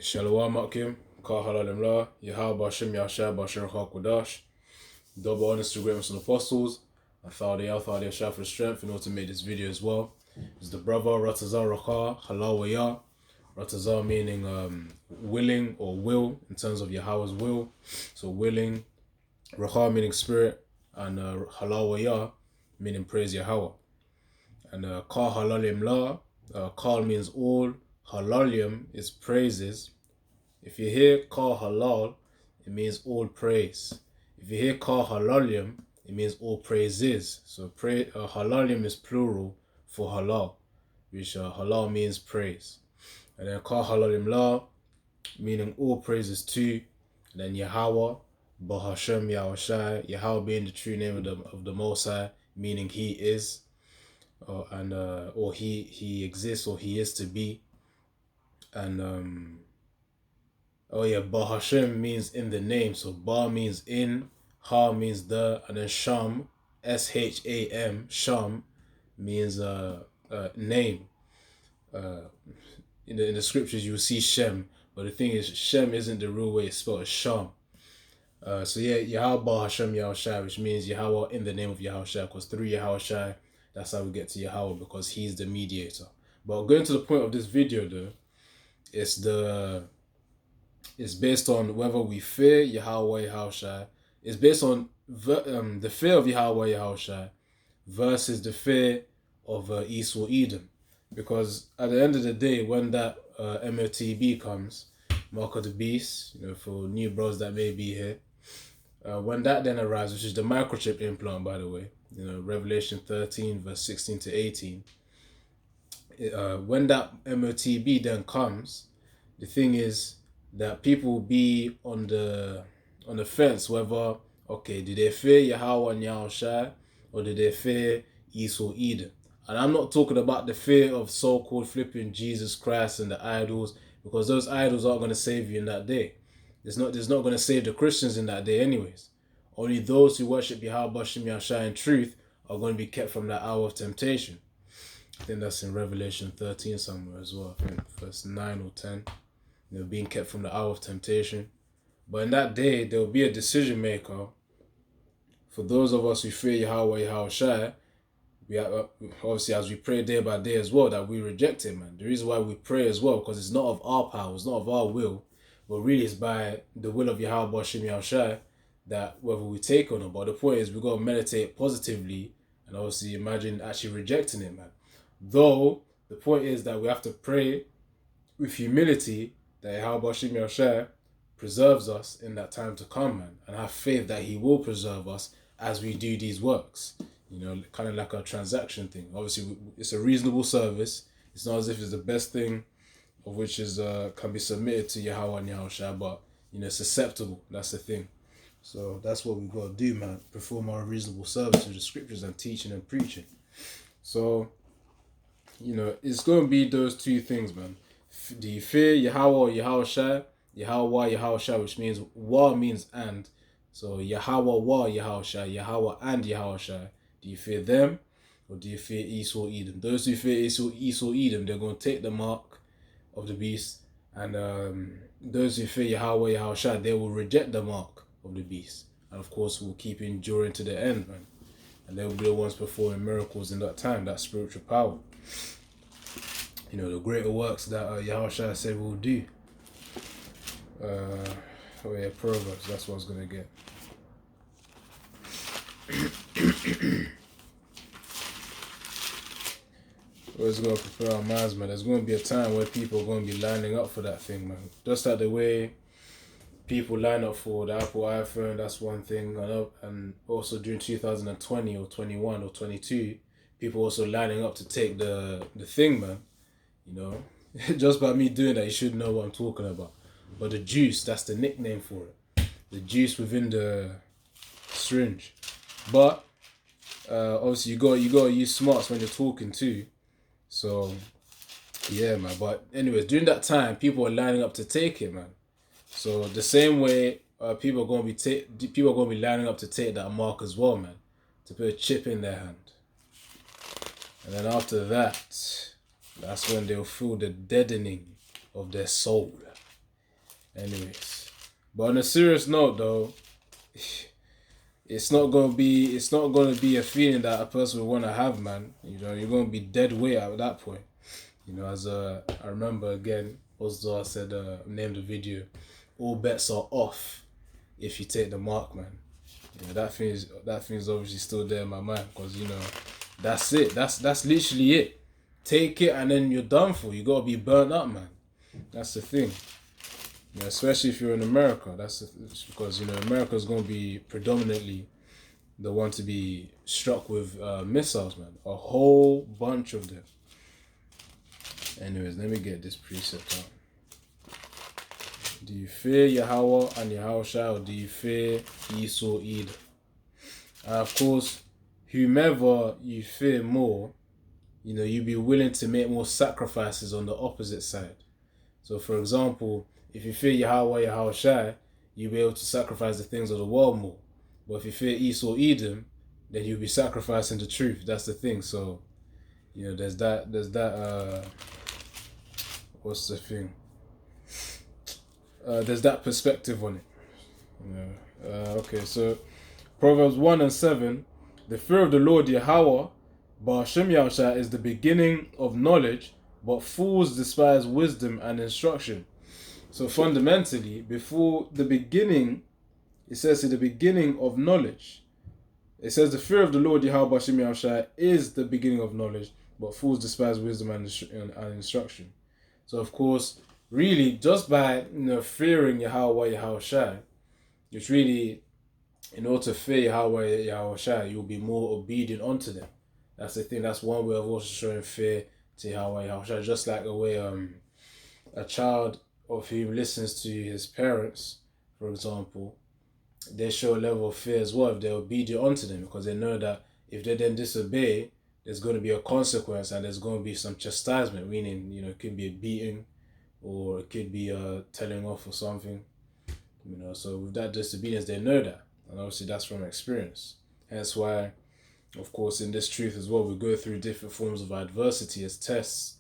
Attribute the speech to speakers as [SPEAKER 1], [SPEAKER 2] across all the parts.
[SPEAKER 1] Shalom Akim, Kah Halalim La, Yahawah Shem Yahshua Bashir Hakwadash, double honors to the greatest of the apostles. I thought they shall for strength in order to make this video as well. It's the brother Ratazar Rakha Halawaya. Ratazar meaning willing or will in terms of Yahweh's will. So willing, Rakha meaning spirit, and Halawaya meaning praise Yahawah. And Kah Halalim La, Kal means all, Halalim is praises. If you hear Kah Halal, it means all praise. If you hear Kah Halalim, it means all praises. So Halalim is plural for halal, which halal means praise. And then Kah Halalim La, meaning all praises to. And then Yahawah, Bahashem Yahawashi, Yahawah being the true name of the Most High, meaning He is, or He exists, or He is to be. And Ba Hashem means in the name. So Ba means in, Ha means the, and then Sham, Sham, Sham means name. In the scriptures you will see Shem, but the thing is Shem isn't the real way it's spelled, it's Sham. Yahawah Ba Hashem Yahawashi, which means Yahawah in the name of Yahawashi, because through Yahawashi, that's how we get to Yahawah, because He's the mediator. But going to the point of this video though, it's based on whether we fear Yahawah Yahawashi. It's based on the fear of Yahawah Yahawashi versus the fear of Esau Edom. Because at the end of the day, when that MOTB comes, Mark of the Beast, for new bros that may be here, when that then arrives, which is the microchip implant, by the way, Revelation 13 verse 16 to 18, when that MOTB then comes, the thing is that people will be on the fence whether, okay, did they fear Yahawah and Yahawashi, or did they fear Esau Edom? And I'm not talking about the fear of so-called flipping Jesus Christ and the idols, because those idols aren't going to save you in that day. It's not going to save the Christians in that day anyways. Only those who worship Yahawah Shem Yahshua in truth are going to be kept from that hour of temptation. I think that's in Revelation 13 somewhere as well. I think verse 9 or 10. They're being kept from the hour of temptation. But in that day, there will be a decision maker for those of us who fear Yahawah Yahawashi. We have, obviously, as we pray day by day as well, that we reject Him, man. The reason why we pray as well, because it's not of our power, it's not of our will, but really it's by the will of Yahawah Shem Yahshua that whether we take or not. But the point is, we've got to meditate positively and obviously imagine actually rejecting it, man. Though the point is that we have to pray with humility that Yahawah Shem Yahshua preserves us in that time to come, man, and have faith that He will preserve us as we do these works. Kind of like a transaction thing. Obviously, it's a reasonable service. It's not as if it's the best thing of which is can be submitted to Yahawah and Yahawashi, but it's acceptable. That's the thing. So that's what we've got to do, man. Perform our reasonable service to the scriptures and teaching and preaching. So, it's going to be those two things, man. Do you fear Yahawah or Yahawashi? Yahawah, Yahawashi, which means Wa means and. So Yahawah Wa Yahawashi, Yahawah and Yahawashi. Do you fear them, or do you fear Esau Edom? Those who fear Esau Edom, they're going to take the mark of the beast. And those who fear Yahawah Yahawashi, they will reject the mark of the beast. And of course, will keep enduring to the end, man. And they will be the ones performing miracles in that time, that spiritual power. The greater works that Yahawashi said we'll do. Proverbs, that's what I was going to get. We're going to prepare our minds, man. There's going to be a time where people are going to be lining up for that thing, man. Just like the way people line up for the Apple iPhone, that's one thing. And also during 2020 or 21 or 22, people also lining up to take the thing, man. Just by me doing that, you should know what I'm talking about. But the juice, that's the nickname for it. The juice within the syringe. But obviously you got to use smarts when you're talking too. So yeah, man. But anyways, during that time, people are lining up to take it, man. So the same way people are going to be lining up to take that mark as well, man, to put a chip in their hand. And then after that, that's when they'll feel the deadening of their soul. Anyways, but on a serious note, though, it's not gonna be a feeling that a person would want to have, man. You're gonna be dead weight at that point. As I remember again, Ozdar said, named the video, all bets are off if you take the mark, man. That thing's obviously still there in my mind because that's it. That's literally it. Take it and then you're done for. You gotta be burnt up, man. That's the thing. Especially if you're in America. It's because America's gonna be predominantly the one to be struck with missiles, man. A whole bunch of them. Anyways, let me get this precept out. Do you fear Yahawah and Yahawashi, or do you fear Esau, Edom? And of course, whomever you fear more, you'd be willing to make more sacrifices on the opposite side. So, for example, if you fear Yahawah, Yahawashi, you'll be able to sacrifice the things of the world more. But if you fear Esau, Edom, then you'll be sacrificing the truth. That's the thing. So, there's that. What's the thing? There's that perspective on it. Okay, so Proverbs 1:7, the fear of the Lord Yahawah, Ba'ashem Yahusha, is the beginning of knowledge, but fools despise wisdom and instruction. So fundamentally, before the beginning, it says in the beginning of knowledge. It says the fear of the Lord Yahawah Ba'ashem Yahusha is the beginning of knowledge, but fools despise wisdom and instruction. So of course, really, just by fearing Yahawah Yahawashi, it's really, in order to fear Yahawah Yahawashi, you'll be more obedient unto them. That's the thing. That's one way of also showing fear to Yahawah Yahawashi. Just like the way a child of whom listens to his parents, for example, they show a level of fear as well if they're obedient unto them, because they know that if they then disobey, there's going to be a consequence and there's going to be some chastisement, meaning, it could be a beating or it could be telling off or something. So with that disobedience, they know that. And obviously that's from experience. Hence why, of course, in this truth as well, we go through different forms of adversity as tests.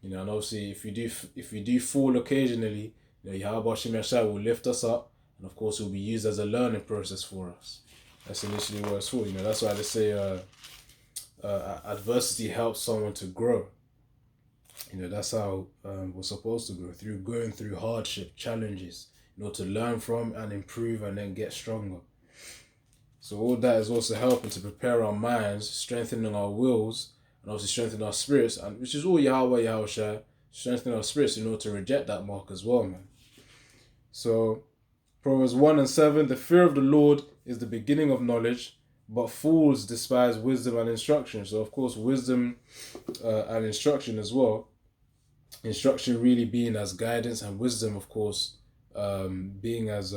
[SPEAKER 1] And obviously if we do fall occasionally, Yahawashi will lift us up, and of course it will be used as a learning process for us. That's initially what it's for. That's why they say adversity helps someone to grow. That's how we're supposed to grow, through going through hardship, challenges, to learn from and improve and then get stronger. So all that is also helping to prepare our minds, strengthening our wills, and also strengthening our spirits, and which is all Yahawah Yahawashi, strengthening our spirits in order to reject that mark as well, man. So Proverbs 1:7, the fear of the Lord is the beginning of knowledge, but fools despise wisdom and instruction. So of course, wisdom and instruction as well. Instruction really being as guidance, and wisdom, of course, being as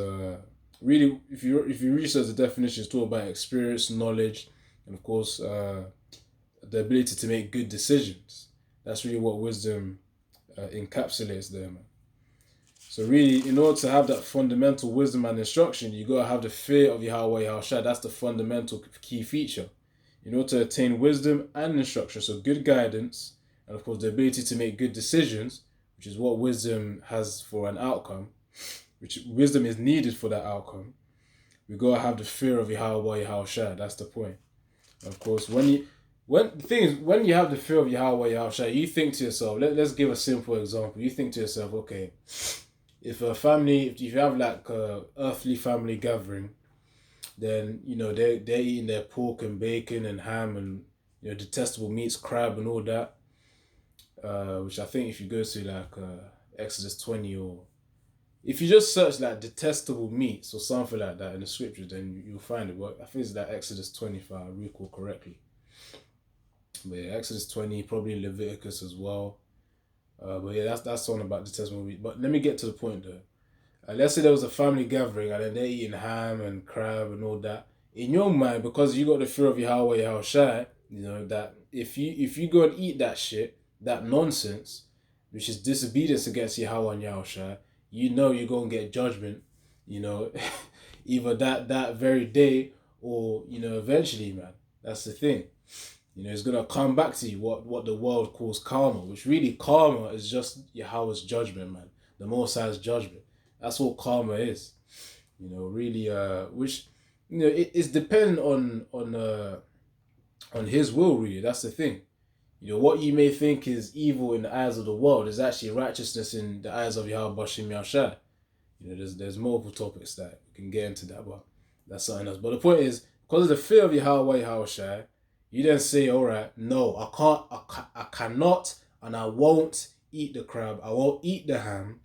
[SPEAKER 1] really, if you research the definition, it's all about experience, knowledge, and of course, the ability to make good decisions. That's really what wisdom encapsulates there, man. So really, in order to have that fundamental wisdom and instruction, you gotta have the fear of Yahawah Yahawashi. That's the fundamental key feature. In order to attain wisdom and instruction, so good guidance, and of course the ability to make good decisions, which is what wisdom has for an outcome, which wisdom is needed for that outcome. We gotta have the fear of Yahawah Yahawashi. That's the point. And of course, when you have the fear of Yahawah Yahawashi, you think to yourself. Let's give a simple example. You think to yourself, okay, if you have like a earthly family gathering, then they're eating their pork and bacon and ham and detestable meats, crab and all that. Which I think if you go to like Exodus 20, or if you just search like detestable meats or something like that in the scriptures, then you'll find it. But I think it's like Exodus 20 if I recall correctly. But yeah, Exodus 20, probably Leviticus as well. But yeah, that's one about detestable meat. But let me get to the point though. Let's say there was a family gathering and then they're eating ham and crab and all that. In your mind, because you got the fear of Yahawah Yahawashi, that if you go and eat that shit, that nonsense, which is disobedience against Yahawah and Yahawashi, you're going to get judgment, either that very day or, eventually, man. That's the thing. It's going to come back to you, what the world calls karma, which really karma is just Yahweh's judgment, man. The Most High's judgment. That's what karma is. Really, which it's dependent on his will. Really, that's the thing. What you may think is evil in the eyes of the world is actually righteousness in the eyes of Yahawashi. There's multiple topics that we can get into that, but that's something else. But the point is, because of the fear of Yahawashi, you then say, all right, no, I cannot, and I won't eat the crab. I won't eat the ham.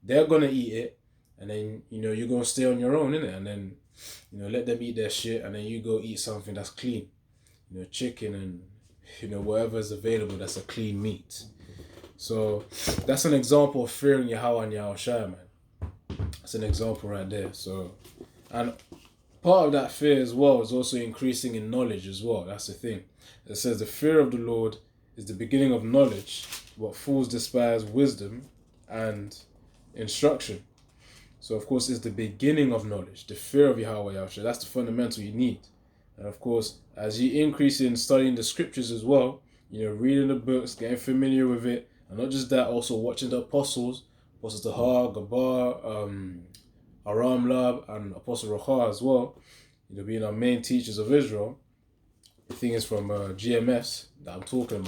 [SPEAKER 1] They're gonna eat it, and then you're gonna stay on your own, innit? And then let them eat their shit, and then you go eat something that's clean. Chicken and whatever's available that's a clean meat. So that's an example of fearing Yahawah and Yahawashi, man. That's an example right there. So, and part of that fear as well is also increasing in knowledge as well. That's the thing. It says the fear of the Lord is the beginning of knowledge, but fools despise wisdom and instruction. So of course it's the beginning of knowledge, the fear of Yahawashi. That's the fundamental you need. And of course, as you increase in studying the scriptures as well, reading the books, getting familiar with it, and not just that, also watching the apostles Tahar, Gabar, Aram Lab, and Apostle Raha as well, being our main teachers of Israel. The thing is from GMS that I'm talking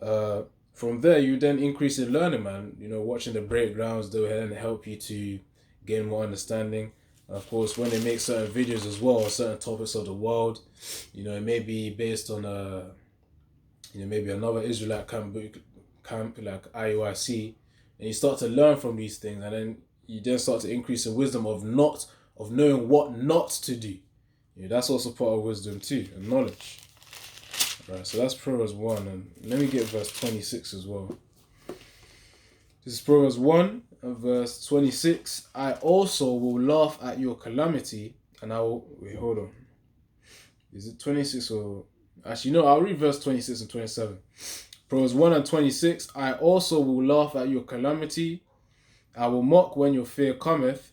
[SPEAKER 1] about. From there, you then increase in learning, man. Watching the breakdowns, they'll then help you to gain more understanding. Of course, when they make certain videos as well, on certain topics of the world, it may be based on maybe another Israelite camp like IUIC, and you start to learn from these things, and then you then start to increase in wisdom of knowing what not to do. That's also part of wisdom too, and knowledge. Right, so that's Proverbs 1, and let me get verse 26 as well. This is Proverbs 1 and verse 26. I also will laugh at your calamity, and I will... Wait, hold on. Is it 26 or... Actually, no, I'll read verse 26 and 27. Proverbs 1 and 26. I also will laugh at your calamity. I will mock when your fear cometh.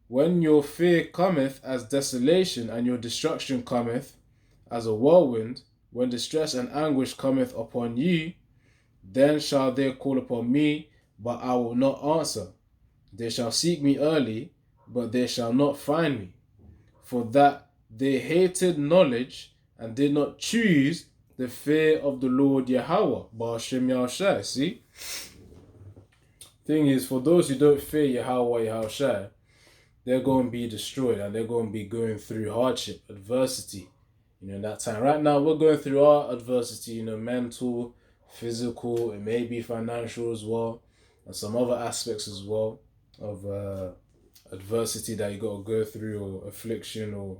[SPEAKER 1] When your fear cometh as desolation, and your destruction cometh as a whirlwind, when distress and anguish cometh upon you, then shall they call upon me, but I will not answer. They shall seek me early, but they shall not find me. For that they hated knowledge and did not choose the fear of the Lord Yahawah. Ba'ashem Yahawashi. See? Thing is, for those who don't fear Yahawashi, they're going to be destroyed, and they're going to be going through hardship, adversity. In that time. Right now, we're going through our adversity, mental, physical, it may be financial as well, and some other aspects as well of adversity that you got to go through, or affliction, or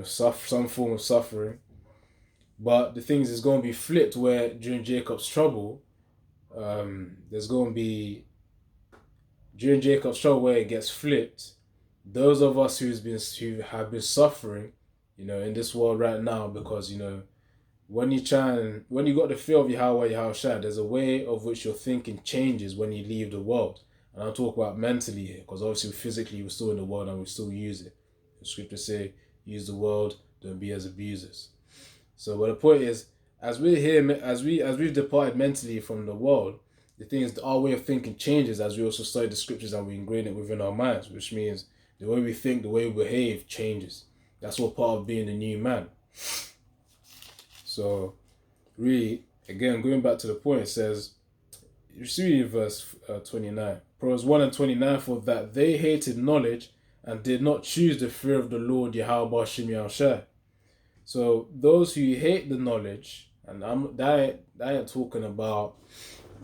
[SPEAKER 1] some form of suffering. But the thing is, it's going to be flipped, where during Jacob's trouble, there's going to be, during Jacob's trouble, where it gets flipped, those of us who have been suffering, in this world right now, because, when you got the fear of Yahawashi, there's a way of which your thinking changes when you leave the world. And I'm talking about mentally here, because obviously physically we're still in the world and we still use it. The scriptures say, use the world, don't be as abusers. So, but the point is, as we're here, as we've departed mentally from the world, the thing is, our way of thinking changes as we also study the scriptures and we ingrain it within our minds, which means the way we think, the way we behave changes. That's all part of being a new man. So, really, again, going back to the point, it says, you see verse 29. Proverbs 1 and 29, for that they hated knowledge and did not choose the fear of the Lord Yahawashi. So, those who hate the knowledge, and that ain't talking about,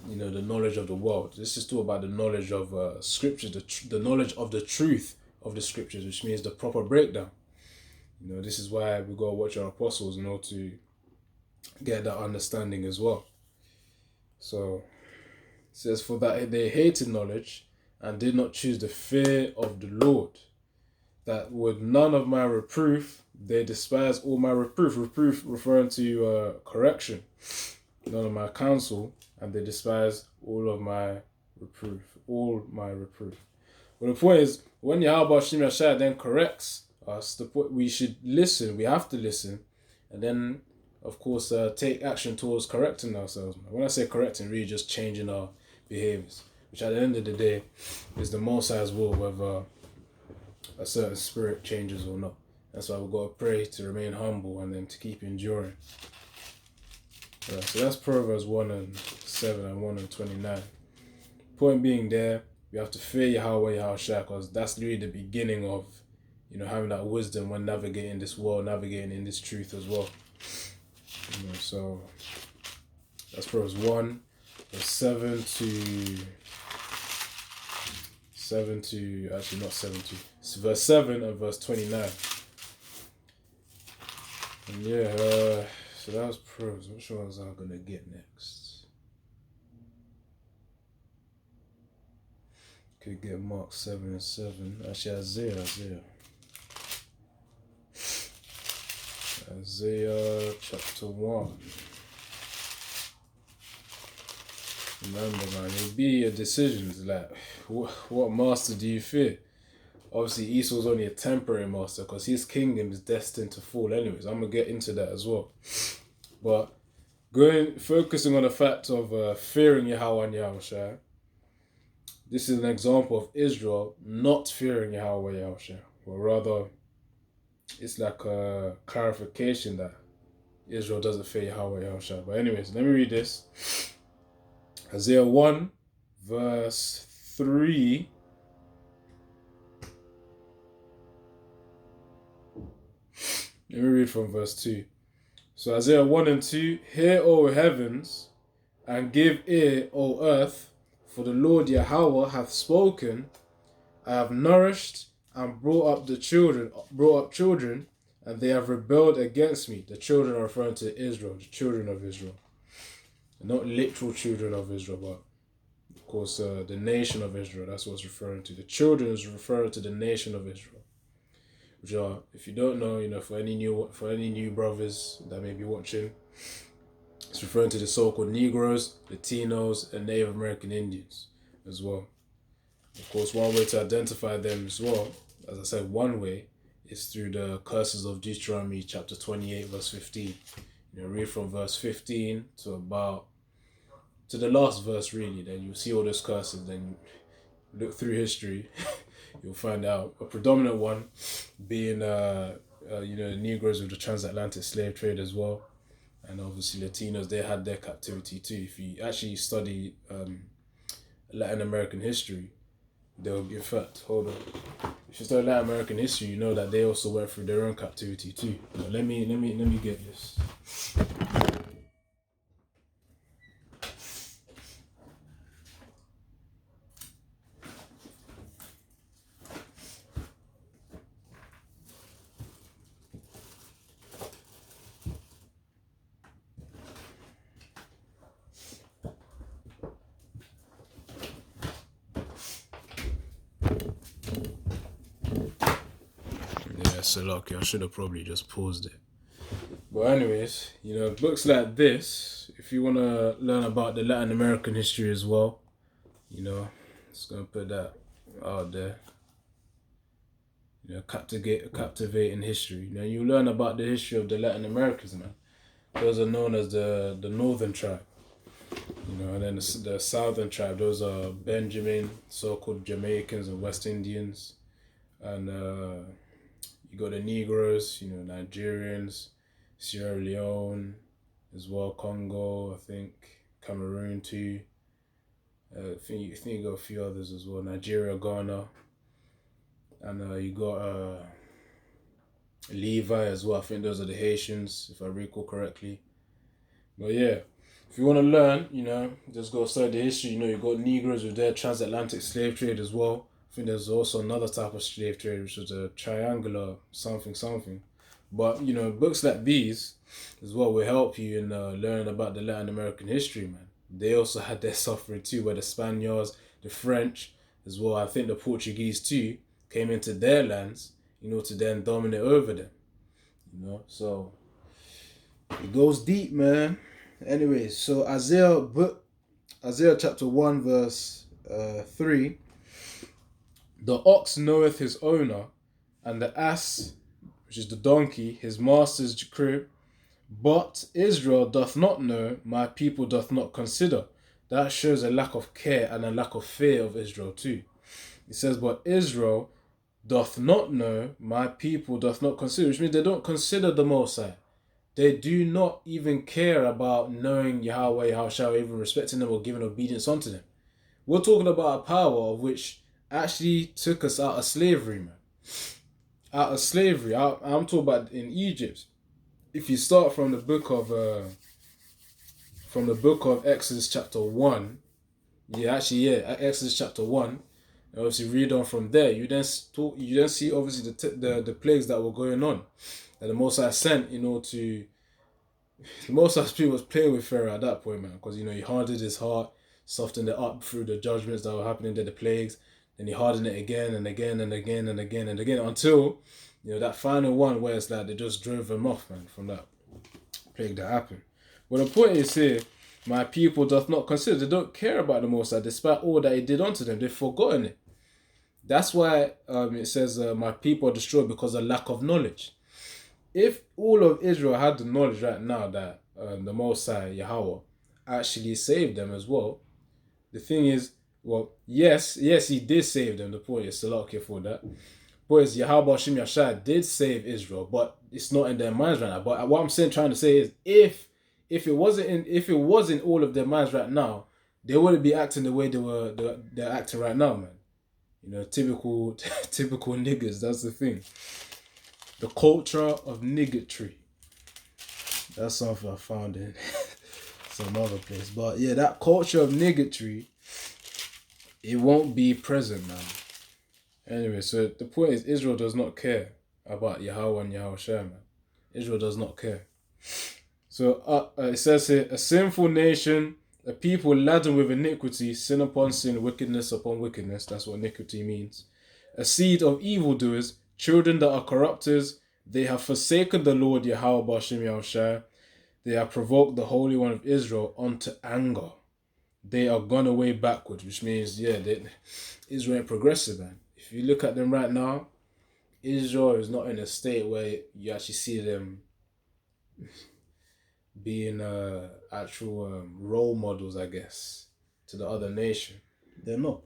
[SPEAKER 1] the knowledge of the world. This is talking about the knowledge of scripture, the knowledge of the truth of the scriptures, which means the proper breakdown. This is why we got to watch our apostles in order to get that understanding as well. So, it says, for that they hated knowledge and did not choose the fear of the Lord, that with none of my reproof, they despise all my reproof. Reproof referring to correction. None of my counsel, and they despise all of my reproof. All my reproof. Well, the point is, when Yahawashi then corrects us, we should listen. We have to listen, and then, of course, take action towards correcting ourselves. When I say correcting, really just changing our behaviors. which at the end of the day is the Most High's will, whether a certain spirit changes or not. That's why we've got to pray to remain humble and then to keep enduring. Yeah, so that's Proverbs 1:7 and 1:29. Point being there, we have to fear Yahawah, Yahawashi, because that's really the beginning of, having that wisdom when navigating this world, navigating in this truth as well. So that's Proverbs 1, verse 7 to actually not 7 to, it's verse 7 and verse 29. And so that was Proverbs. Which ones I'm gonna get next? Could get Mark 7 and 7. Actually, Isaiah chapter 1. Remember, man, it'll be your decisions. Like, what master do you fear? Obviously, Esau's only a temporary master because his kingdom is destined to fall anyways. I'm going to get into that as well. But focusing on the fact of fearing Yahawah and Yahawashi, this is an example of Israel not fearing Yahawah and Yahawashi. Or rather, it's like a clarification that Israel doesn't fear Yahawah and Yahawashi. But anyways, let me read this. Isaiah 1, verse 3. Let me read from verse 2. So Isaiah 1 and 2. Hear, O heavens, and give ear, O earth, for the Lord Yahawah hath spoken. I have nourished and brought up children, and they have rebelled against me. The children are referring to Israel, the children of Israel. Not literal children of Israel, but of course the nation of Israel. That's what it's referring to. The children is referring to the nation of Israel. Which are, if you don't know, for any new brothers that may be watching, it's referring to the so-called Negroes, Latinos, and Native American Indians as well. Of course, one way to identify them as well, as I said, one way is through the curses of Deuteronomy chapter 28, verse 15. Read from verse 15 to the last verse, really. Then you'll see all those curses. Then you look through history. You'll find out a predominant one being, the Negroes with the transatlantic slave trade as well. And obviously Latinos, they had their captivity too. If you actually study Latin American history, in fact, hold on. If you study Latin American history, you know that they also went through their own captivity too. But let me get this. So lucky, I should have probably just paused it. But anyways, books like this, if you want to learn about the Latin American history as well, just going to put that out there. Captivating history. You learn about the history of the Latin Americans, man. Those are known as the Northern Tribe. And then the Southern Tribe, those are Benjamin, so-called Jamaicans and West Indians. And you got the Negroes, Nigerians, Sierra Leone, as well, Congo, I think, Cameroon too. I think you got a few others as well, Nigeria, Ghana. And you got Levi as well. I think those are the Haitians, if I recall correctly. But yeah, if you want to learn, just go study the history. You got Negroes with their transatlantic slave trade as well. I think there's also another type of slave trade, which was a triangular something. But, books like these as well will help you in learning about the Latin American history, man. They also had their suffering too, where the Spaniards, the French as well, I think the Portuguese too, came into their lands, to then dominate over them. So it goes deep, man. Anyways, so Isaiah chapter 1, verse 3. The ox knoweth his owner, and the ass, which is the donkey, his master's crib. But Israel doth not know, my people doth not consider. that shows a lack of care and a lack of fear of Israel too. It says, but Israel doth not know, my people doth not consider, which means they don't consider the Most High. They do not even care about knowing Yahweh, Yahawashi, even respecting them or giving obedience unto them. We're talking about a power of which actually took us out of slavery, man. Out of slavery. I'm talking about in Egypt. If you start from the book of Exodus chapter 1, Exodus chapter 1, and obviously read on from there, you then see obviously the plagues that were going on that the Most High sent in order to. The Most High Spirit was playing with Pharaoh at that point, man, because he hardened his heart, softened it up through the judgments that were happening there, the plagues, then he hardened it again and again and again and again and again until that final one where it's like they just drove him off, man, from that plague that happened. Well, the point is here, my people doth not consider, they don't care about the Most High despite all that he did unto them. They've forgotten it. That's why it says my people are destroyed because of lack of knowledge. If all of Israel had the knowledge right now that the Most High, Yahawah, actually saved them as well, the thing is, well, yes, he did save them. The point is, Salak for that. But Yahawah Shim Yashai did save Israel, but it's not in their minds right now. But what I'm trying to say is, if it was in all of their minds right now, they wouldn't be acting the way they're acting right now, man. Typical niggas. That's the thing. The culture of niggotry. That's something I found in some other place. But yeah, that culture of niggotry, it won't be present, man. Anyway, so the point is, Israel does not care about Yahawah and Yahawashi, man. Israel does not care. So it says here, a sinful nation, a people laden with iniquity, sin upon sin, wickedness upon wickedness. That's what iniquity means. A seed of evildoers, children that are corrupters, they have forsaken the Lord Yahawah Bashim Yahawashi. They have provoked the Holy One of Israel unto anger. They are gone away backwards, which means, Israel ain't progressive, man. If you look at them right now, Israel is not in a state where you actually see them being actual role models, I guess, to the other nation. They're not.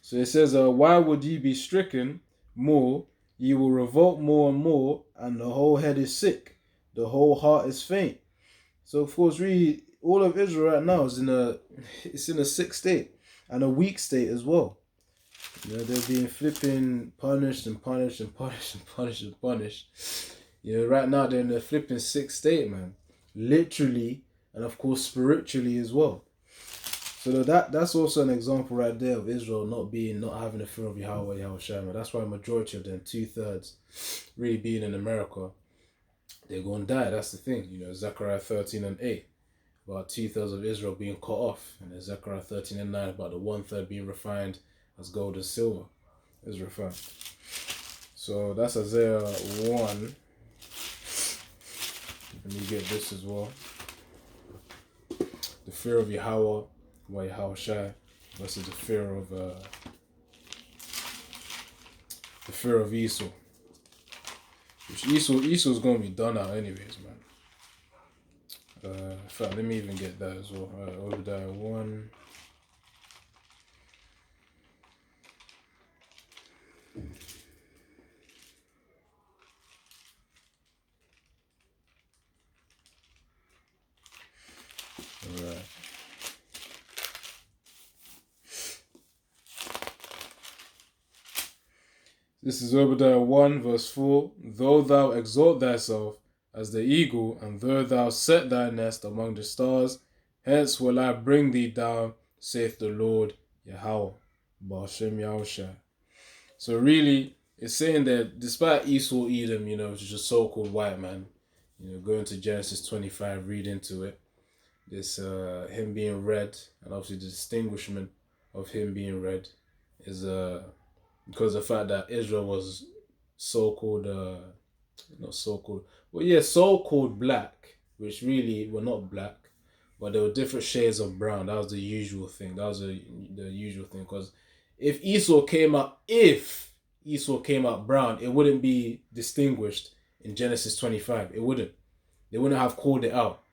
[SPEAKER 1] So it says, why would ye be stricken more? Ye will revolt more and more, and the whole head is sick, the whole heart is faint. So of course, really, all of Israel right now is in a sick state and a weak state as well. They're being flipping punished and punished and punished and punished and punished. Right now they're in a flipping sick state, man. Literally, and of course spiritually as well. So that's also an example right there of Israel not having a fear of Yahweh, Yahawashi, man. That's why a majority of them, 2/3, really being in America, they're going to die. That's the thing. Zechariah 13:8, about 2/3 of Israel being cut off. And then Zechariah 13:9, about the 1/3 being refined as gold and silver is refined. So that's Isaiah 1. Let me get this as well. The fear of Yahawah, Yahawashi, versus the fear of Esau. Which Esau's gonna be done out anyways, man. In fact, let me even get that as well. Obadiah 1. Alright. This is Obadiah 1 verse 4. Though thou exalt thyself as the eagle, and though thou set thy nest among the stars, hence will I bring thee down, saith the Lord Yahawah, Ba'ashem Yahawashi. So really, it's saying that despite Esau, Edom, which is just so-called white man, going to Genesis 25, read into it, this him being red, and obviously the distinguishment of him being red is because of the fact that Israel was so-called so-called black, which really were not black, but there were different shades of brown. That was the usual thing. The usual thing, because if Esau came out brown, it wouldn't be distinguished in Genesis 25. It wouldn't. They wouldn't have called it out.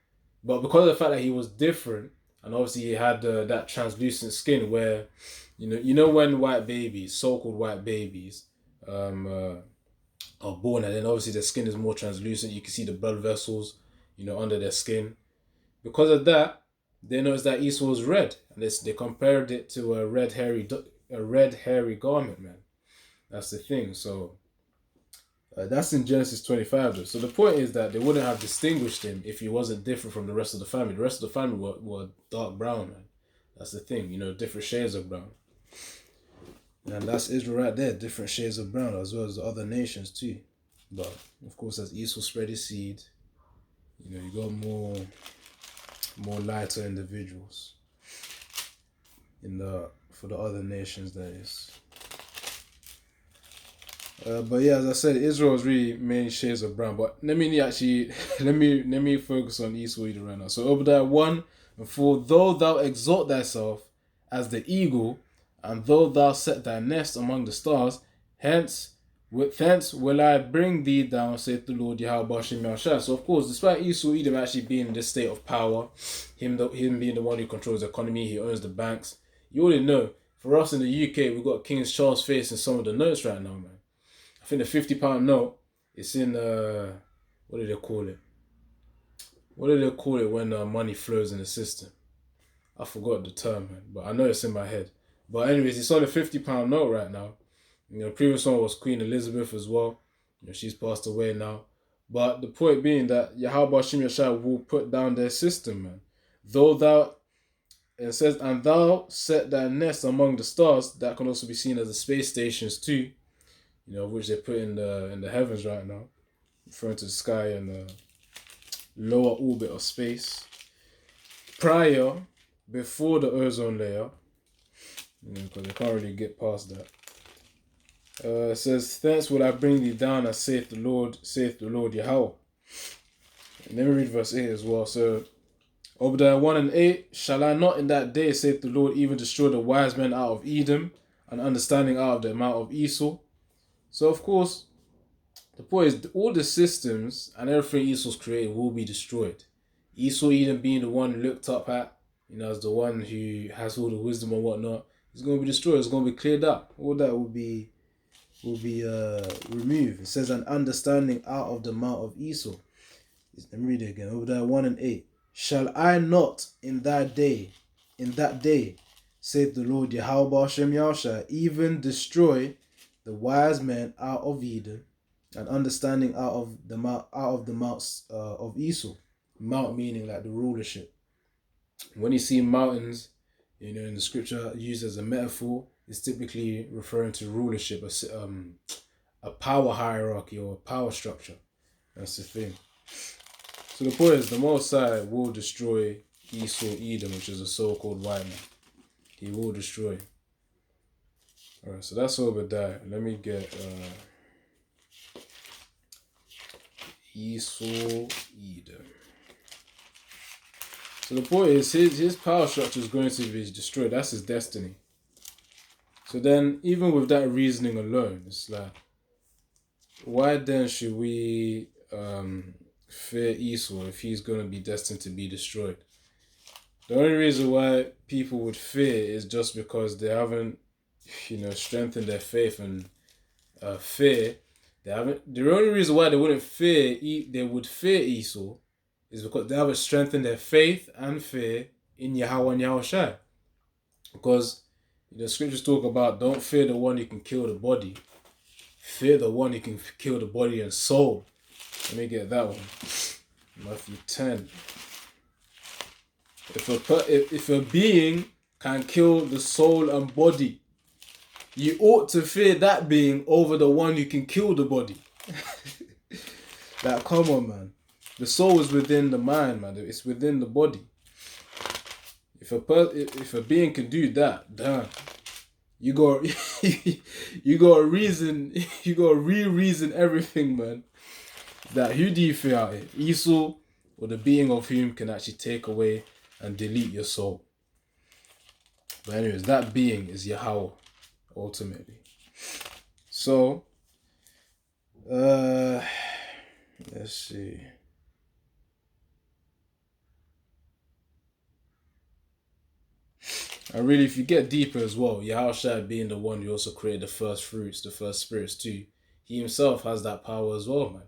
[SPEAKER 1] But because of the fact that he was different, and obviously he had that translucent skin where, you know when white babies, so-called white babies, are born, and then obviously their skin is more translucent. You can see the blood vessels, under their skin. Because of that, they noticed that Esau was red, and they compared it to a red hairy garment, man. That's the thing. So that's in Genesis 25, though. So the point is that they wouldn't have distinguished him if he wasn't different from the rest of the family. The rest of the family were dark brown, man. That's the thing, different shades of brown. And that's Israel right there, different shades of brown, as well as the other nations too. But of course, as Esau spread his seed, you got more lighter individuals for the other nations, that is. But yeah, as I said, Israel is really many shades of brown. But let me actually let me focus on Esau Edom right now. So Obadiah 1 and 4, though thou exalt thyself as the eagle, and though thou set thy nest among the stars, thence will I bring thee down, saith the Lord Yahawashi. So of course, despite Esau Edom actually being in this state of power, him being the one who controls the economy, he owns the banks. You already know. For us in the UK, we've got King Charles face in some of the notes right now, man. I think the £50 note, it's in what do they call it? What do they call it when money flows in the system? I forgot the term, man, but I know it's in my head. But anyways, it's on a £50 note right now. Previous one was Queen Elizabeth as well. She's passed away now. But the point being that Yahawashi will put down their system, man. It says, and thou set thy nest among the stars. That can also be seen as the space stations too, which they put in the heavens right now, referring to the sky and the lower orbit of space. Before the ozone layer, because they can't really get past that. It says, thence will I bring thee down, as saith the Lord Yahawah. And let me read verse 8 as well. So, Obadiah 1 and 8, shall I not in that day, saith the Lord, even destroy the wise men out of Edom, and understanding out of the mount of Esau? So, of course, the point is, all the systems and everything Esau's created will be destroyed. Esau Edom being the one looked up at, as the one who has all the wisdom and whatnot, is going to be destroyed. It's going to be cleared up. All that will be removed. It says, an understanding out of the mouth of Esau. Let me read it again. Obadiah 1 and 8. Shall I not in that day, saith the Lord Yahawashi, even destroy the wise men out of Edom, and understanding out of the mounts of Esau. Mount meaning like the rulership. When you see mountains, in the scripture used as a metaphor, it's typically referring to rulership, a power hierarchy or a power structure. That's the thing. So the point is, the Most High will destroy Esau Edom, which is a so-called white man. He will destroy. Alright, so that's Obadiah. Let me get Esau Edom. So the point is, his power structure is going to be destroyed. That's his destiny. So then, even with that reasoning alone, it's like, why then should we fear Esau if he's going to be destined to be destroyed? The only reason why people would fear is just because they haven't, strengthened their faith and fear. The only reason why they would fear Esau is because they haven't strengthened their faith and fear in Yahawah and Yahawashi. Because the scriptures talk about, don't fear the one who can kill the body. Fear the one who can kill the body and soul. Let me get that one. Matthew 10. If a being can kill the soul and body, you ought to fear that being over the one who can kill the body. Like, come on, man. The soul is within the mind, man. It's within the body. If a being can do that, damn, you got to re-reason everything, man. That who do you fear out here? Esau, or the being of whom can actually take away and delete your soul? But anyways, that being is Yahawah, ultimately. So, let's see. And really, if you get deeper as well, Yahawashi being the one who also created the first fruits, the first spirits too, he himself has that power as well, man.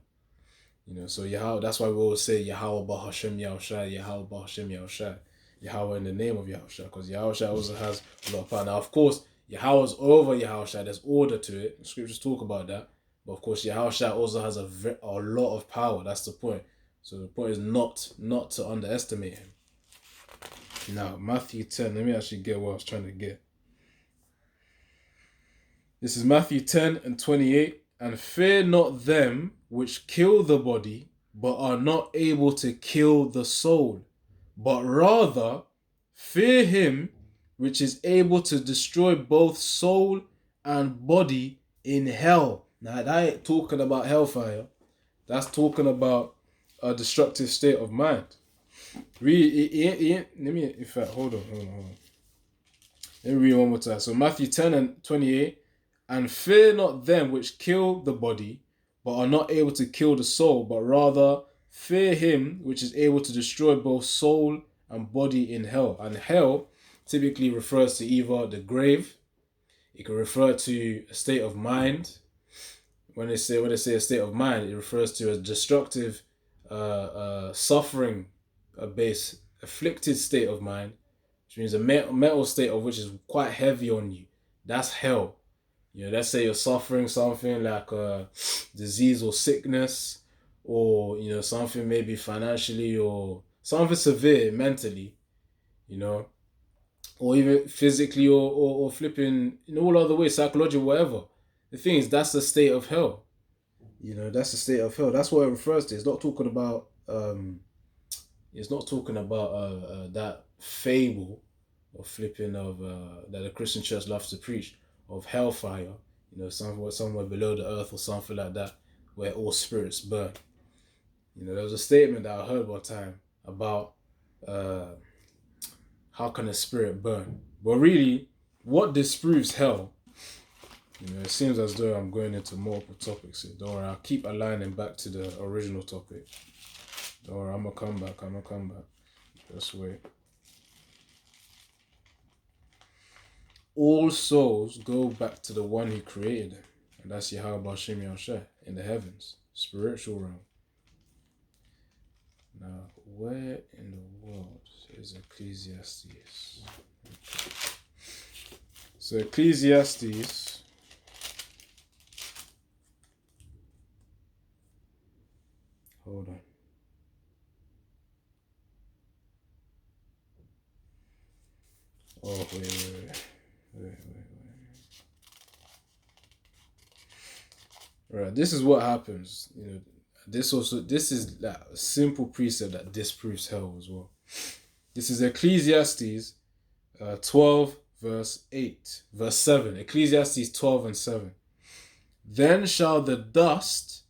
[SPEAKER 1] So Yahweh, that's why we always say Yahawah Bahashem Yahawashi, Yahawah Bahashem Yahawashi, Yahweh in the name of Yahawashi, because Yahawashi also has a lot of power. Now, of course, Yahweh's over Yahawashi, there's order to it. The scriptures talk about that. But of course, Yahawashi also has a lot of power. That's the point. So the point is not to underestimate him. Now, Matthew 10, let me actually get what I was trying to get. This is Matthew 10 and 28. And fear not them which kill the body, but are not able to kill the soul, but rather fear him which is able to destroy both soul and body in hell. Now, that ain't talking about hellfire. That's talking about a destructive state of mind. Let me, in fact, hold on. Let me read one more time. So Matthew 10 and 28. And fear not them which kill the body, but are not able to kill the soul, but rather fear him which is able to destroy both soul and body in hell. And hell typically refers to either the grave, it can refer to a state of mind. When they say a state of mind, it refers to a destructive, suffering based, afflicted state of mind, which means a mental state of which is quite heavy on you. That's hell. Let's say you're suffering something like a disease or sickness, or something maybe financially or something severe mentally, or even physically or flipping in all other ways, psychological, whatever. The thing is, that's the state of hell. That's the state of hell. That's what it refers to. It's not talking about that fable or flipping of that the Christian church loves to preach of hellfire, somewhere below the earth or something like that, where all spirits burn. There was a statement that I heard one time about how can a spirit burn? But really, what disproves hell? It seems as though I'm going into multiple topics here. Don't worry, I'll keep aligning back to the original topic. Don't worry, I'm gonna come back. Just wait. All souls go back to the one who created them, and that's Yahawashi in the heavens, spiritual realm. Now, where in the world is Ecclesiastes? Okay. So Ecclesiastes, hold on. Oh, wait. Right, this is what happens. This is like a simple precept that disproves hell as well. This is Ecclesiastes 12 verse 7. Ecclesiastes 12 and 7. Then shall the dust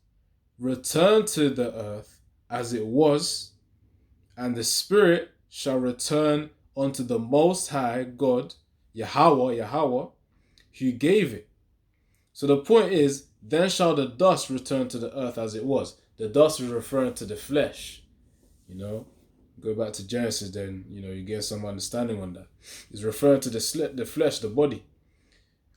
[SPEAKER 1] return to the earth as it was, and the spirit shall return unto the Most High God, Yahawah, who gave it. So the point is, then shall the dust return to the earth as it was. The dust is referring to the flesh. Go back to Genesis, then you get some understanding on that. It's referring to the flesh, the body.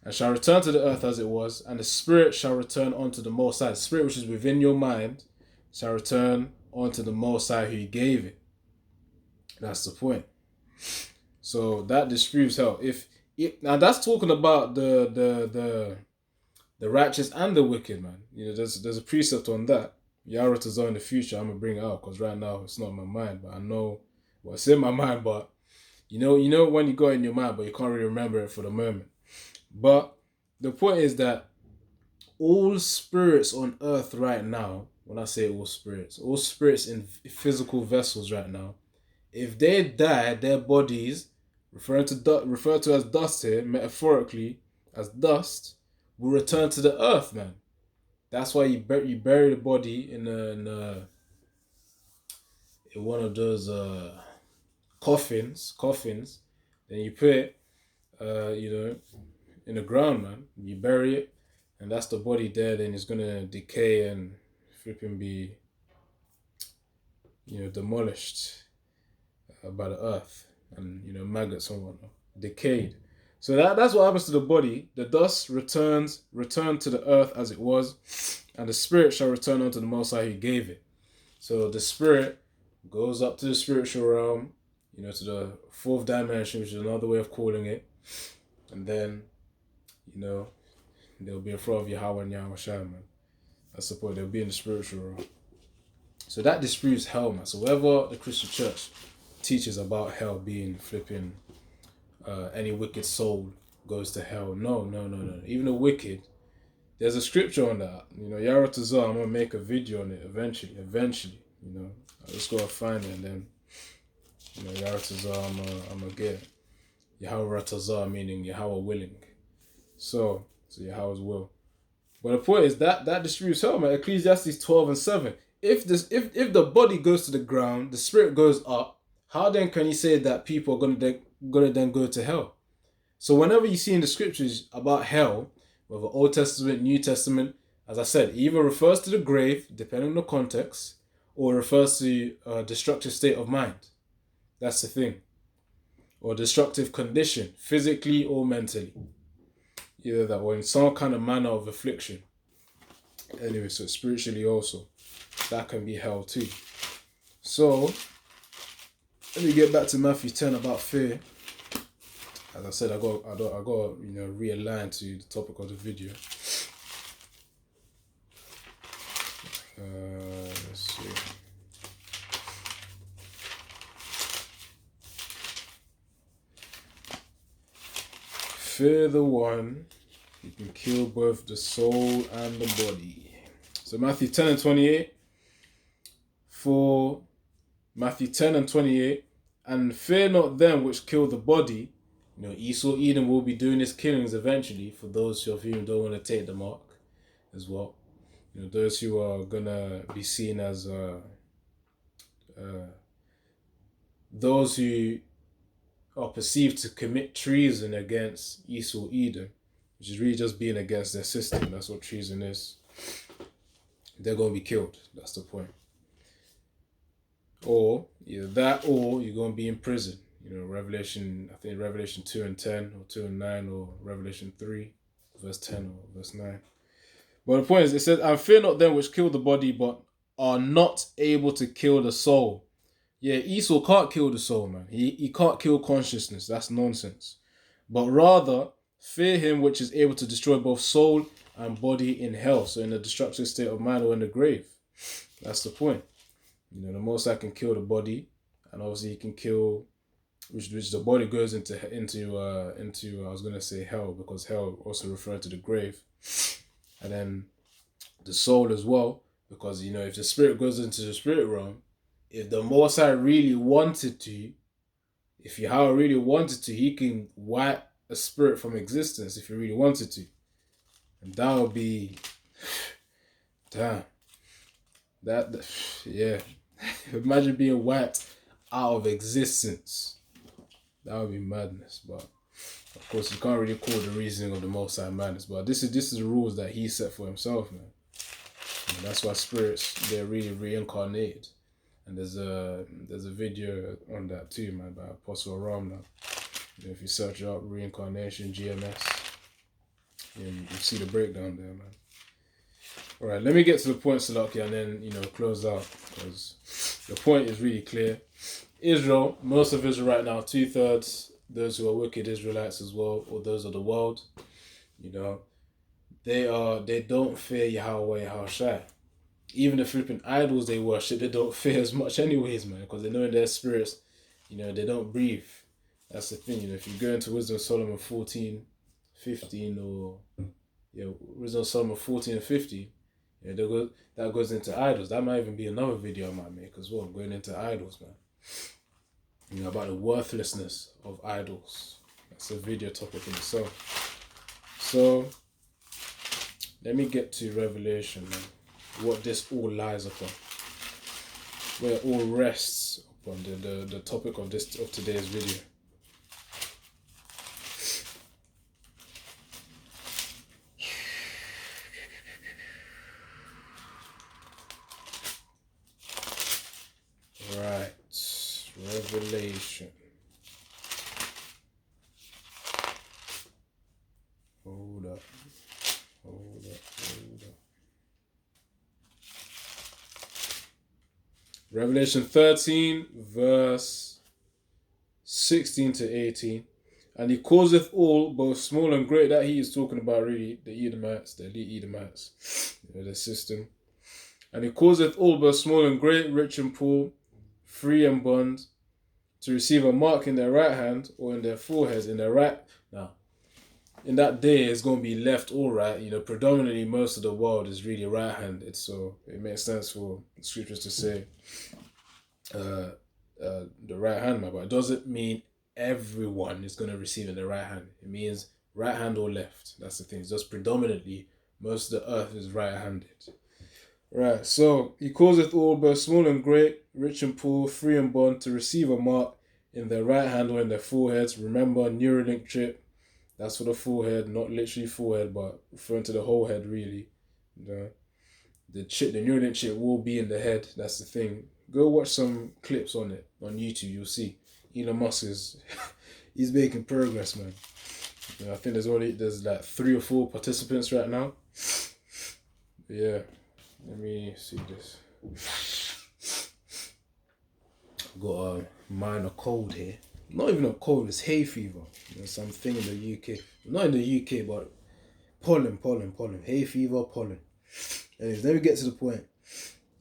[SPEAKER 1] And shall return to the earth as it was, and the spirit shall return unto the Most High. The spirit which is within your mind shall return unto the Most High who gave it. That's the point. So that disproves hell. Now that's talking about the righteous and the wicked, man. There's a precept on that. Yara to zone in the future, I'm gonna bring it out because right now it's not in my mind, but I know what's in my mind. But you know when you got it in your mind, but you can't really remember it for the moment. But the point is that all spirits on earth right now, when I say all spirits in physical vessels right now, if they die, their bodies, referred to as dust here, metaphorically as dust, will return to the earth, man. That's why you bury the body in one of those coffins. Then you put it, in the ground, man. You bury it, and that's the body there. Then it's gonna decay and flipping be, demolished by the earth and maggots and whatnot. decayed. So that's what happens to the body. The dust return to the earth as it was, and the spirit shall return unto the Most High who gave it. So the spirit goes up to the spiritual realm, to the fourth dimension, which is another way of calling it. And then, they'll be in front of Yahawah and Yahawashi, man. That's the point. They'll be in the spiritual realm. So that disputes hell, man. So wherever the Christian church teaches about hell being flipping, any wicked soul goes to hell. No. Even the wicked, there's a scripture on that. Yahawashi, I'm going to make a video on it eventually. I'll just go and find it, and then, Yahawashi, I'm going to get it. Yahawashi, meaning Yahawah willing. So Yahweh's will. But the point is that disputes hell, man. Ecclesiastes 12:7. If the body goes to the ground, the spirit goes up, how then can you say that people are gonna then go to hell? So whenever you see in the scriptures about hell, whether Old Testament, New Testament, as I said, it either refers to the grave, depending on the context, or refers to a destructive state of mind. That's the thing. Or destructive condition, physically or mentally. Either that or in some kind of manner of affliction. Anyway, so spiritually also, that can be hell too. So let me get back to Matthew 10 about fear. As I said, I got realign to the topic of the video. Let's see. Fear the one who can kill both the soul and the body. So Matthew 10:28. For Matthew 10:28, and fear not them which kill the body. Esau, Edom will be doing his killings eventually for those of whom don't want to take the mark as well. Those who are gonna be seen as those who are perceived to commit treason against Esau, Edom, which is really just being against their system. That's what treason is. They're going to be killed. That's the point. Or either that, or you're going to be in prison. Revelation 2:10, or 2:9, or Revelation 3, verse 10 or verse 9. But the point is, it says, and fear not them which kill the body, but are not able to kill the soul. Yeah, Esau can't kill the soul, man. He can't kill consciousness. That's nonsense. But rather, fear him which is able to destroy both soul and body in hell. So in the destructive state of mind or in the grave. That's the point. The Most High can kill the body, and obviously he can kill, which the body goes into I was gonna say hell, because hell also referred to the grave, and then the soul as well, because if the spirit goes into the spirit realm, if the Most High really wanted to, if Yahawah really wanted to, he can wipe a spirit from existence if he really wanted to, and that would be, damn, yeah. Imagine being wiped out of existence. That would be madness. But of course, you can't really call the reasoning of the Most High madness. But this is the rules that he set for himself, man. And that's why spirits, they're really reincarnated. And there's a video on that too, man, by Apostle Ramna. If you search up reincarnation GMS, you see the breakdown there, man. All right, let me get to the point, Salaki, and then close out, because the point is really clear. Israel, most of Israel right now, 2/3, those who are wicked Israelites as well, or those of the world, they don't fear Yahawah, Yahawashi. Even the flipping idols they worship, they don't fear as much anyways, man, because they know in their spirits, they don't breathe. That's the thing. If you go into Wisdom of Solomon 14:15, or Wisdom of Solomon 14 and 15, that goes into idols. That might even be another video I might make as well, going into idols, man. About the worthlessness of idols. That's a video topic in itself. So let me get to Revelation, man. What this all lies upon, where it all rests upon, the topic of today's video. Right, Revelation. Revelation 13, verse 16 to 18. And he causeth all, both small and great, that he is talking about really, the Edomites, the elite Edomites, the system. And he causeth all, both small and great, rich and poor, free and bond, to receive a mark in their right hand or in their foreheads, in their right. Now, in that day, it's going to be left all right. Predominantly most of the world is really right-handed, so it makes sense for the scriptures to say the right hand, but it doesn't mean everyone is going to receive in the right hand. It means right hand or left. That's the thing. It's just predominantly most of the earth is right-handed. Right, so he causeth all, both small and great, rich and poor, free and bond, to receive a mark in their right hand or in their foreheads. Remember, Neuralink chip, that's for the forehead, not literally forehead, but referring to the whole head, really. The Neuralink chip will be in the head. That's the thing. Go watch some clips on it on YouTube. You'll see Elon Musk is he's making progress, man. I think there's like 3 or 4 participants right now. Yeah. Let me see this. I've got a minor cold here. Not even a cold, it's hay fever. Something in the UK. Not in the UK, but pollen. Hay fever, pollen. Anyways, let me get to the point.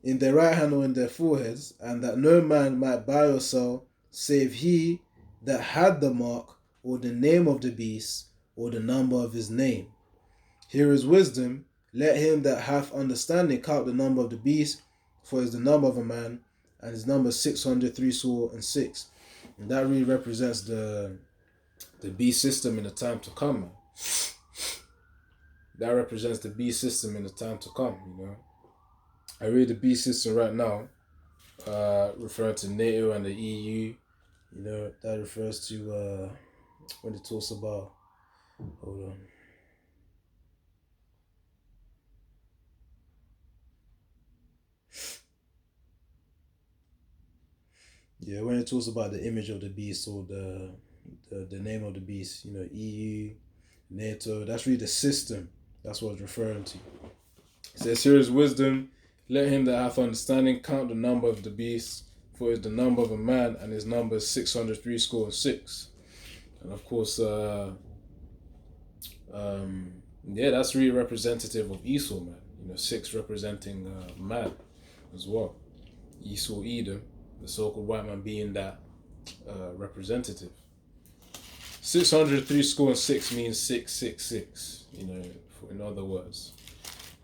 [SPEAKER 1] In their right hand or in their foreheads, and that no man might buy or sell, save he that had the mark, or the name of the beast, or the number of his name. Here is wisdom. Let him that hath understanding count the number of the beast, for it is the number of a man, and his number 636. And that really represents the beast system in the time to come, man. That represents the beast system in the time to come, I read the beast system right now, referring to NATO and the EU. That refers to when it talks about, hold on. Yeah, when it talks about the image of the beast or the name of the beast, EU, NATO, that's really the system. That's what it's referring to. It says, here is wisdom. Let him that hath understanding count the number of the beast, for it is the number of a man, and his number is 636. And of course, that's really representative of Esau, man. 6 representing man as well. Esau, Edom, the so-called white man being that representative. 636 means 666, in other words.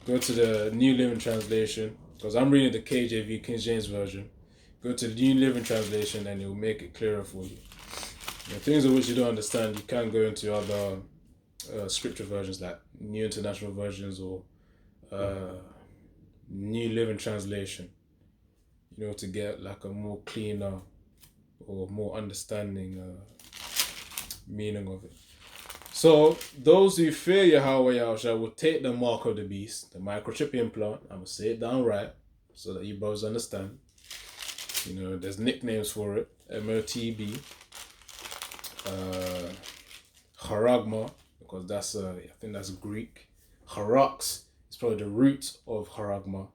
[SPEAKER 1] Go to the New Living Translation, because I'm reading the KJV, King James Version. Go to the New Living Translation and it will make it clearer for you. Things of which you don't understand, you can go into other scripture versions like New International Versions or New Living Translation, to get like a more cleaner or more understanding meaning of it. So those who fear Yahawah Yahawashi will take the mark of the beast, the microchip implant. I'm going to say it down right so that you brothers understand. There's nicknames for it. MOTB. Haragma, because that's I think that's Greek. Harax is probably the root of haragma.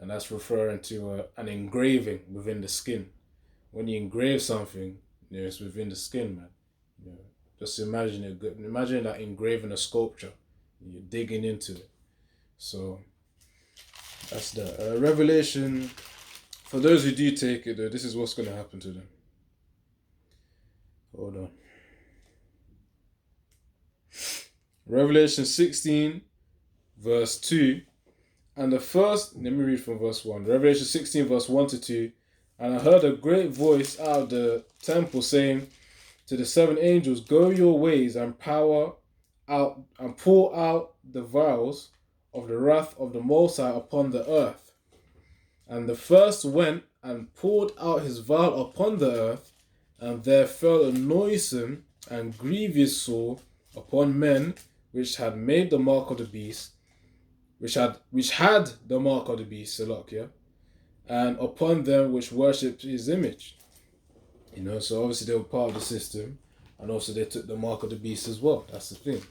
[SPEAKER 1] And that's referring to an engraving within the skin. When you engrave something, it's within the skin, man. Just imagine it. Imagine that engraving a sculpture. You're digging into it. So that's the Revelation. For those who do take it, though, this is what's going to happen to them. Hold on. Revelation 16, verse 2. And the first, let me read from verse 1. Revelation 16, verse 1 to 2. And I heard a great voice out of the temple saying to the 7 angels, go your ways and pour out the vials of the wrath of the Most High upon the earth. And the first went and poured out his vial upon the earth, and there fell a noisome and grievous sore upon men which had made the mark of the beast, which had the mark of the beast, Salakia, and upon them which worshipped his image. So obviously they were part of the system, and also they took the mark of the beast as well. That's the thing,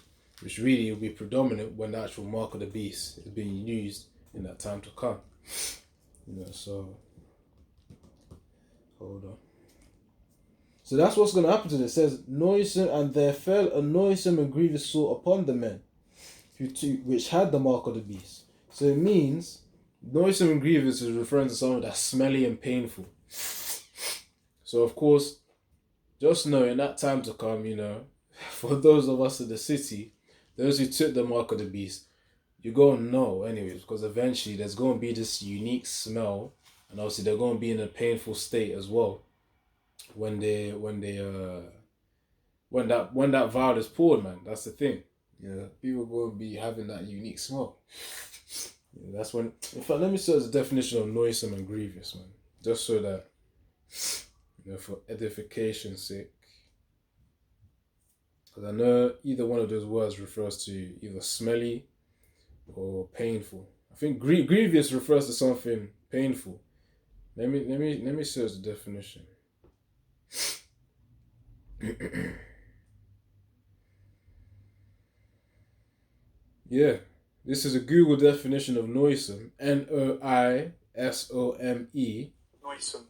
[SPEAKER 1] which really will be predominant when the actual mark of the beast is being used in that time to come. So Hold on. So that's what's going to happen to this. It says, noisome, and there fell a noisome and grievous sore upon the men, which had the mark of the beast. So it means, noisome and grievous is referring to something that's smelly and painful. So of course, just know in that time to come, for those of us in the city, those who took the mark of the beast, you're going to know anyways, because eventually there's going to be this unique smell, and obviously they're going to be in a painful state as well when that vial is poured, man. That's the thing. People are going to be having that unique smell. That's when. In fact, let me search the definition of noisome and grievous, man, just so that for edification's sake. Because I know either one of those words refers to either smelly or painful. I think grievous refers to something painful. Let me search the definition. Yeah, this is a Google definition of noisome. Noisome.
[SPEAKER 2] Noisome.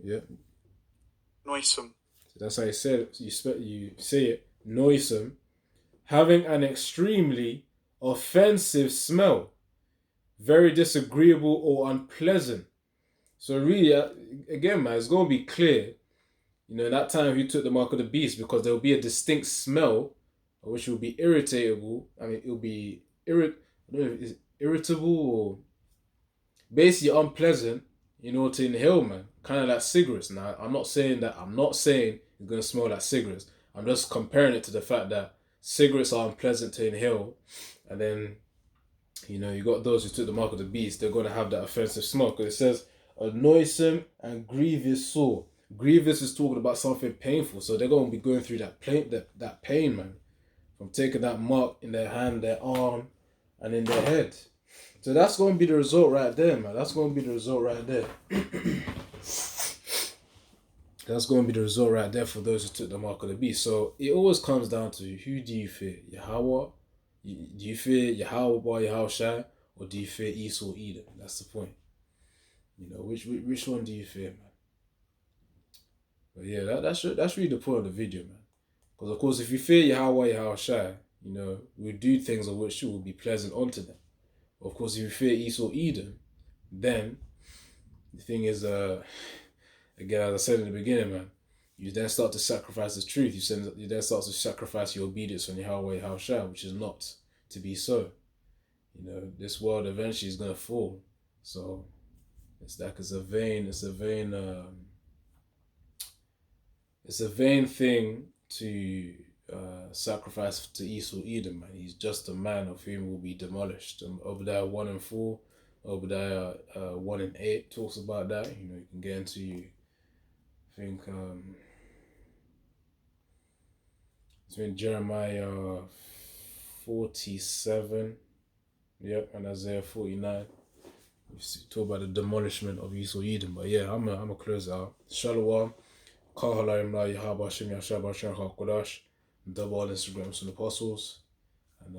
[SPEAKER 1] Yeah.
[SPEAKER 2] Noisome.
[SPEAKER 1] So that's how you say it. You say it. Noisome, having an extremely offensive smell, very disagreeable or unpleasant. So really, again, man, it's going to be clear, in that time who took the mark of the beast, because there will be a distinct smell, which will be irritable. I mean, it will be I don't know if it's irritable or basically unpleasant, to inhale, man. Kind of like cigarettes. Now, I'm not saying it's going to smell like cigarettes. I'm just comparing it to the fact that cigarettes are unpleasant to inhale, and then, you got those who took the mark of the beast, they're going to have that offensive smell, because it says a noisome and grievous sore. Grievous is talking about something painful, so they're going to be going through that pain, man, from taking that mark in their hand, their arm, and in their head. So that's going to be the result right there, man. That's going to be the result right there. That's going to be the result right there for those who took the mark of the beast. So it always comes down to, who do you fear? Yahawah? Do you fear Yahawah, Yahawashi, or do you fear Esau, Edom? That's the point. Which one do you fear, man? But yeah, that's really the point of the video, man. Because of course, if you fear Yahawah, Yahawashi, we do things of which will be pleasant unto them. Of course, if you fear Esau, Edom, then the thing is, again, as I said in the beginning, man, you then start to sacrifice the truth. You then start to sacrifice your obedience on Yahawah, Yahawashi, which is not to be so. This world eventually is gonna fall. So it's a vain thing to sacrifice to Esau, Edom, man. He's just a man of whom will be demolished. Obadiah 1:4, Obadiah 1:8 talks about that. You can get into, I think, it's in Jeremiah 47, and Isaiah 49. You talk about the demolishment of Esau, Edom. But yeah, I'm gonna close out. Shalom. Double all Instagrams from the apostles. And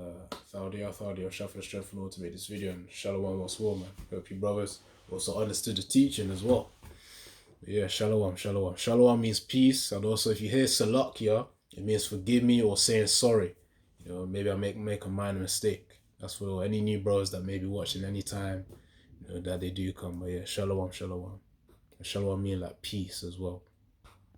[SPEAKER 1] Thaudia, shout for the strength and all to make this video. And Shalom once more, man. Hope you brothers also understood the teaching as well. But yeah, Shalom. Shalom means peace. And also, if you hear Salakia, it means forgive me or saying sorry. Maybe I make a minor mistake. That's for any new bros that may be watching anytime, that they do come. But yeah, Shalom. And Shalom mean like peace as well.